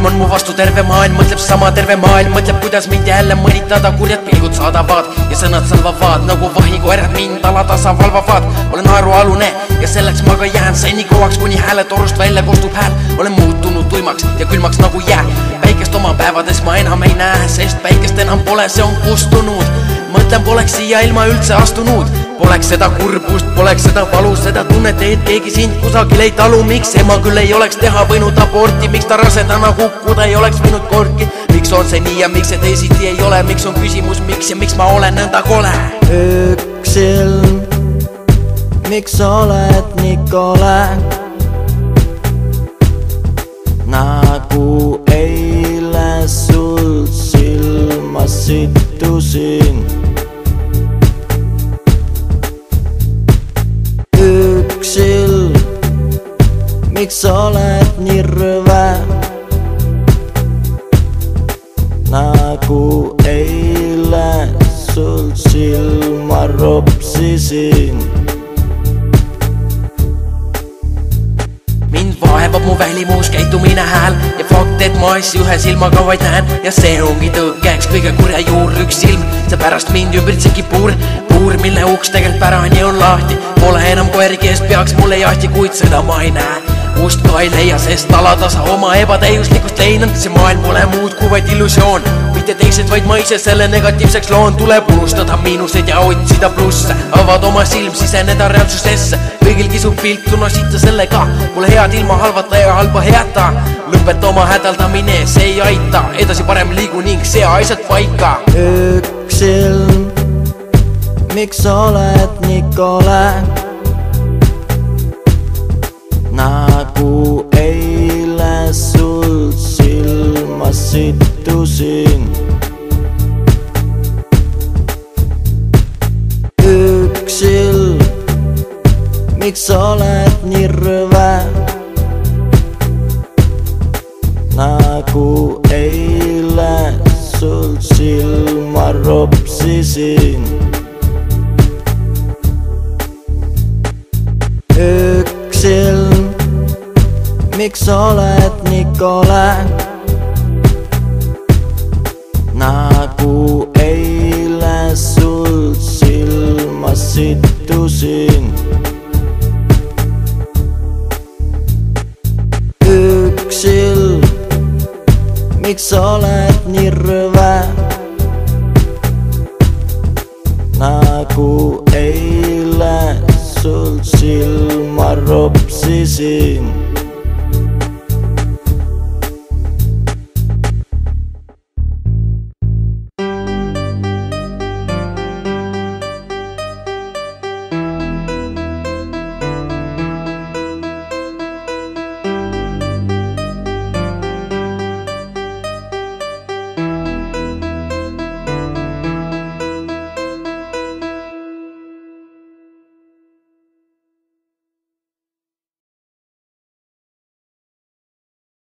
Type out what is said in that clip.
maailm on mu vastu, terve maailm mõtleb sama, terve maailm mõtleb, kuidas mind jälle mõnitada. Kurjad pilgud saadavad ja sõnad salvavad nagu vahikoerad mind alatasa valvavad. Olen naerualune ja selleks ma ka jään seni kauaks, kuni hääletorust välja kostub hääl. Olen muutunud tuimaks ja külmaks nagu jää. Päikest oma päevades ma enam ei näe, sest päikest enam pole, see on kustunud. Mõtlen, poleks siia ilma üldse astunud. Poleks seda kurbust, poleks seda valu, seda tunnet, et keegi sind kusagil ei talu. Miks ema küll ei oleks teha võinud aborti, miks ta rasedana kukkuda ei oleks võinud korki? Miks on see nii ja miks see teisiti ei ole? Miks on küsimus miks ja miks ma olen nõnda kole? Üks ilm, miks oled nii kole? Nagu eile sul silma sittusin. Üks ilm, miks oled nii rõve? Nagu eile sul silma ropsisin. Mind vaevab mu välimuus, käitumine, hääl ja fakt, et ma asju ühe silmaga vaid näen. Ja see ongi tõkkeks kõige kurja juur, üks silm, seepärast mind ümbritsebki puur, mille uks tegelikult pärani on lahti. Pole enam koeri, kes peaks mulle jahti, kuid seda ma ei näe. Ust ka ei leia, sest alatasa oma ebatäiuslikust leinan. See maailm pole muud kui vaid illusioon, mitte teised, vaid ma ise selle negatiivseks loon. Tuleb unustada miinuseid ja otsida plusse, avad oma silm, siseneda reaalsusesse. Kõigil kisub viltu, no sitta sellega. Pole head ilma halvata ja halba heata. Lõpeta oma hädaldamine, see ei aita. Edasi parem liigu ning sea asjad paika. Üks ilm, miks oled nii kole? Nagu eile sul silma sittusin. Üks ilm, miks oled nii rõve? Nagu eile sul silma ropsisin. Üks ilm, miks oled nii kole? Nagu eile sul silma sittusin. Üks ilm, miks oled nii rõve?